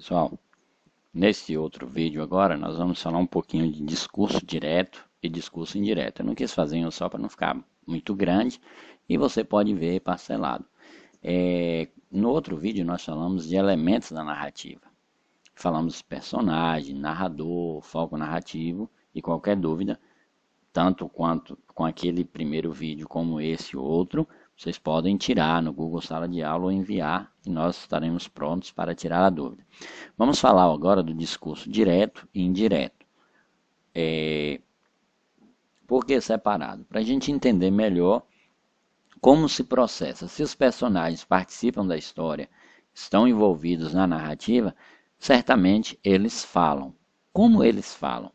Pessoal, nesse outro vídeo agora nós vamos falar um pouquinho de discurso direto e discurso indireto. Eu não quis fazer um só para não ficar muito grande e você pode ver parcelado. No outro vídeo nós falamos de elementos da narrativa. Falamos de personagem, narrador, foco narrativo e qualquer dúvida, tanto quanto com aquele primeiro vídeo como esse outro, vocês podem tirar no Google Sala de Aula ou enviar e nós estaremos prontos para tirar a dúvida. Vamos falar agora do discurso direto e indireto. Por que separado? Para a gente entender melhor como se processa. Se os personagens participam da história, estão envolvidos na narrativa, certamente eles falam. Como eles falam?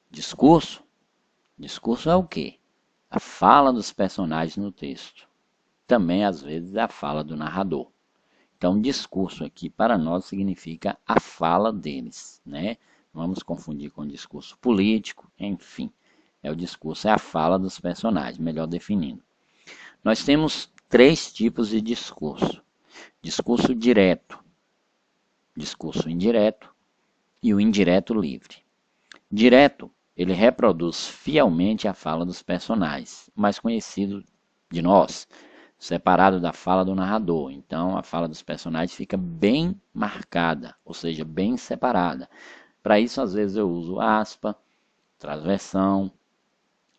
Discurso? Discurso é o quê? A fala dos personagens no texto. Também, às vezes, a fala do narrador. Então, discurso aqui para nós significa a fala deles, né? Vamos confundir com discurso político, enfim. O discurso é a fala dos personagens, melhor definindo. Nós temos três tipos de discurso. Discurso direto, discurso indireto e o indireto livre. Direto, ele reproduz fielmente a fala dos personagens, mais conhecido de nós, separado da fala do narrador. Então, a fala dos personagens fica bem marcada, ou seja, bem separada. Para isso, às vezes, eu uso aspa, transversão,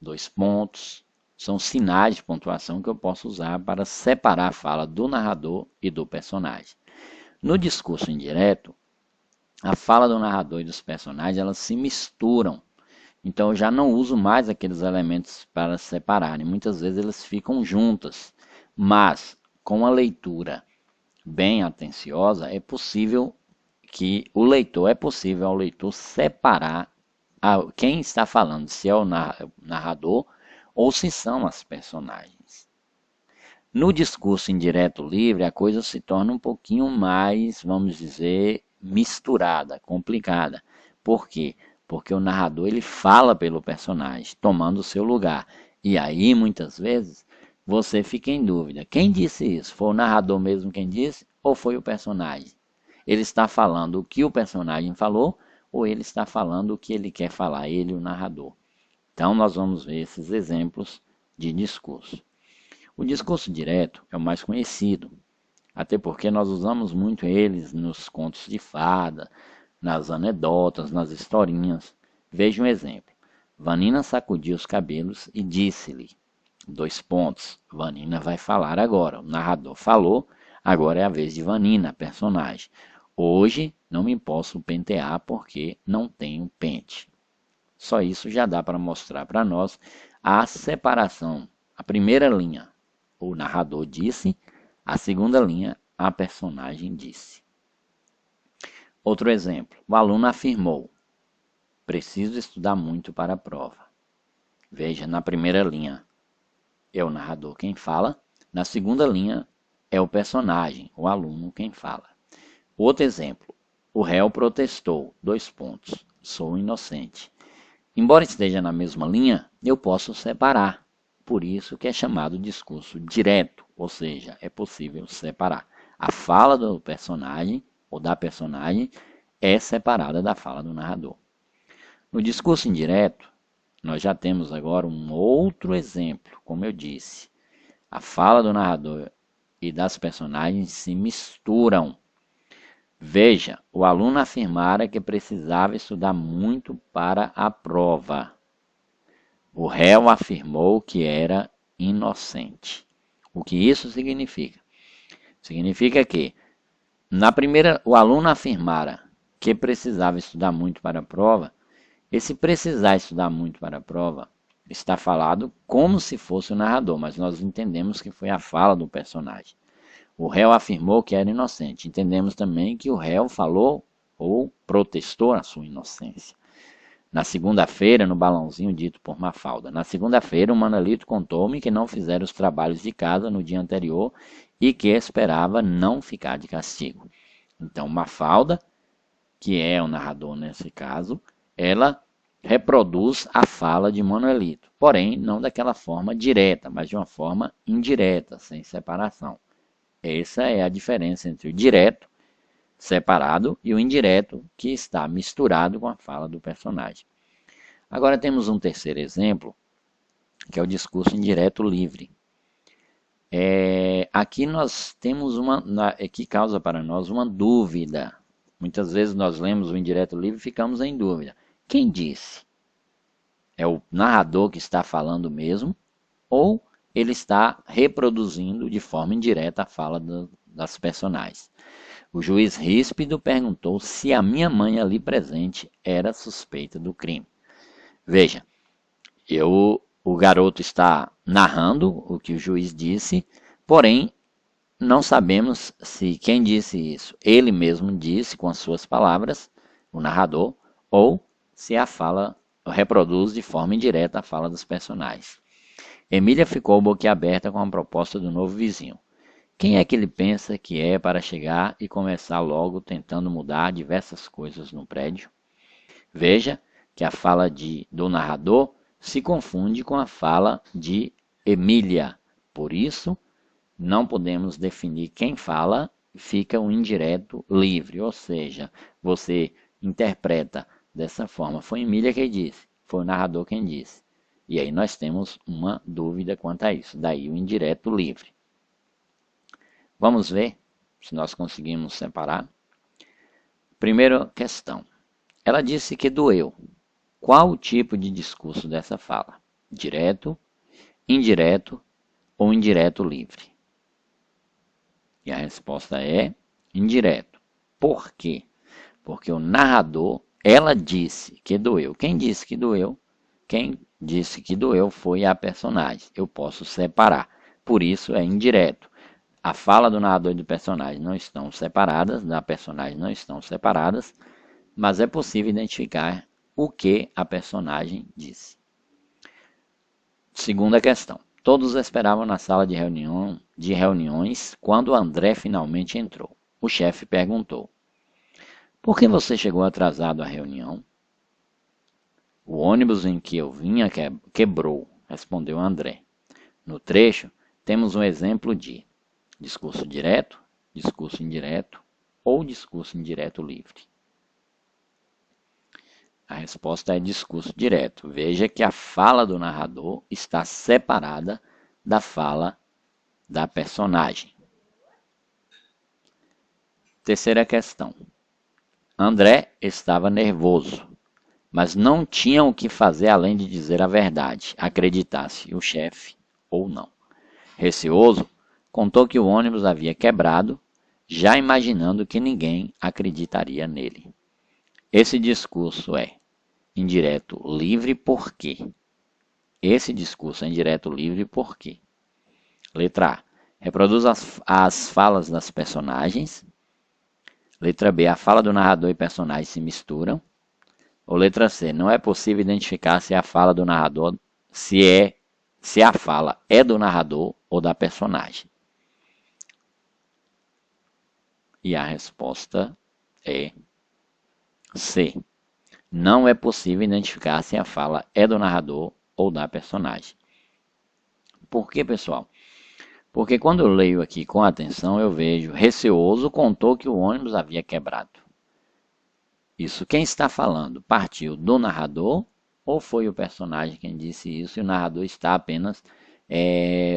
dois pontos. São sinais de pontuação que eu posso usar para separar a fala do narrador e do personagem. No discurso indireto, a fala do narrador e dos personagens elas se misturam. Então eu já não uso mais aqueles elementos para separarem. Muitas vezes eles ficam juntas. Mas com a leitura bem atenciosa, é possível ao leitor separar quem está falando, se é o narrador ou se são as personagens. No discurso indireto livre, a coisa se torna um pouquinho mais, vamos dizer, misturada, complicada. Por quê? Porque o narrador ele fala pelo personagem, tomando o seu lugar. E aí, muitas vezes, você fica em dúvida. Quem disse isso? Foi o narrador mesmo quem disse ou foi o personagem? Ele está falando o que o personagem falou ou ele está falando o que ele quer falar, ele, o narrador? Então, nós vamos ver esses exemplos de discurso. O discurso direto é o mais conhecido, até porque nós usamos muito eles nos contos de fada, nas anedotas, nas historinhas. Veja um exemplo. Vanina sacudiu os cabelos e disse-lhe, dois pontos, Vanina vai falar agora. O narrador falou, agora é a vez de Vanina, a personagem. Hoje não me posso pentear porque não tenho pente. Só isso já dá para mostrar para nós a separação. A primeira linha, o narrador disse, a segunda linha, a personagem disse. Outro exemplo, o aluno afirmou, preciso estudar muito para a prova. Veja, na primeira linha é o narrador quem fala, na segunda linha é o personagem, o aluno quem fala. Outro exemplo, o réu protestou, dois pontos, sou inocente. Embora esteja na mesma linha, eu posso separar, por isso que é chamado discurso direto, ou seja, é possível separar. A fala do personagem ou da personagem é separada da fala do narrador. No discurso indireto, nós já temos agora um outro exemplo, como eu disse. A fala do narrador e das personagens se misturam. Veja, o aluno afirmara que precisava estudar muito para a prova. O réu afirmou que era inocente. O que isso significa? Significa que, na primeira, o aluno afirmara que precisava estudar muito para a prova. Esse precisar estudar muito para a prova está falado como se fosse o narrador, mas nós entendemos que foi a fala do personagem. O réu afirmou que era inocente. Entendemos também que o réu falou ou protestou a sua inocência. Na segunda-feira, no balãozinho dito por Mafalda. Na segunda-feira, o Manolito contou-me que não fizeram os trabalhos de casa no dia anterior e que esperava não ficar de castigo. Então, Mafalda, que é o narrador nesse caso, ela reproduz a fala de Manuelito, porém não daquela forma direta, mas de uma forma indireta, sem separação. Essa é a diferença entre o direto separado e o indireto que está misturado com a fala do personagem. Agora temos um terceiro exemplo, que é o discurso indireto livre. Aqui nós temos que causa para nós uma dúvida. Muitas vezes nós lemos o indireto livre e ficamos em dúvida. Quem disse? É o narrador que está falando mesmo? Ou ele está reproduzindo de forma indireta a fala das personagens? O juiz ríspido perguntou se a minha mãe ali presente era suspeita do crime. Veja, o garoto está narrando o que o juiz disse, porém não sabemos se quem disse isso ele mesmo disse com as suas palavras, o narrador, ou se a fala reproduz de forma indireta a fala dos personagens. Emília ficou boquiaberta com a proposta do novo vizinho. Quem é que ele pensa que é para chegar e começar logo tentando mudar diversas coisas no prédio? Veja que a fala do narrador se confunde com a fala de Emília. Por isso, não podemos definir quem fala, fica um indireto livre, ou seja, você interpreta dessa forma. Foi Emília quem disse, foi o narrador quem disse. E aí nós temos uma dúvida quanto a isso, daí o indireto livre. Vamos ver se nós conseguimos separar. Primeira questão. Ela disse que doeu. Qual o tipo de discurso dessa fala? Direto, indireto ou indireto livre? E a resposta é indireto. Por quê? Porque o narrador, ela disse que doeu. Quem disse que doeu? Quem disse que doeu foi a personagem. Eu posso separar. Por isso é indireto. A fala do narrador e do personagem não estão separadas, da personagem não estão separadas, mas é possível identificar o que a personagem disse. Segunda questão. Todos esperavam na sala de reuniões quando André finalmente entrou. O chefe perguntou: por que você chegou atrasado à reunião? O ônibus em que eu vinha quebrou, respondeu André. No trecho, temos um exemplo de discurso direto, discurso indireto ou discurso indireto livre. A resposta é discurso direto. Veja que a fala do narrador está separada da fala da personagem. Terceira questão. André estava nervoso, mas não tinha o que fazer além de dizer a verdade, acreditasse o chefe ou não. Receoso, contou que o ônibus havia quebrado, já imaginando que ninguém acreditaria nele. Esse discurso é indireto livre por quê? Esse discurso é indireto livre por quê? Letra A. Reproduz as falas das personagens. Letra B. A fala do narrador e personagem se misturam. Ou letra C. Não é possível identificar se a fala do narrador, se a fala é do narrador ou da personagem. E a resposta é C. Não é possível identificar se a fala é do narrador ou da personagem. Por quê, pessoal? Porque quando eu leio aqui com atenção, eu vejo receoso contou que o ônibus havia quebrado. Isso quem está falando? Partiu do narrador ou foi o personagem quem disse isso e o narrador está apenas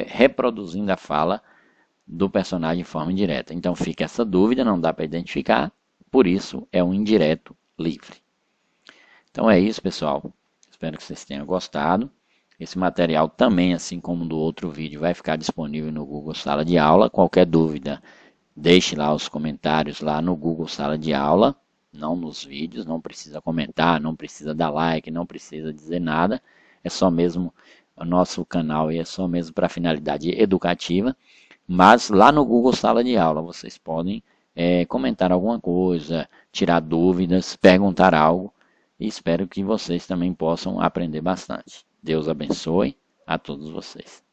reproduzindo a fala do personagem de forma indireta? Então fica essa dúvida, não dá para identificar, por isso é um indireto livre. Então é isso, pessoal. Espero que vocês tenham gostado. Esse material também, assim como do outro vídeo, vai ficar disponível no Google Sala de Aula. Qualquer dúvida, deixe lá os comentários lá no Google Sala de Aula, não nos vídeos, não precisa comentar, não precisa dar like, não precisa dizer nada. É só mesmo o nosso canal e é só mesmo para finalidade educativa. Mas lá no Google Sala de Aula vocês podem comentar alguma coisa, tirar dúvidas, perguntar algo. E espero que vocês também possam aprender bastante. Deus abençoe a todos vocês.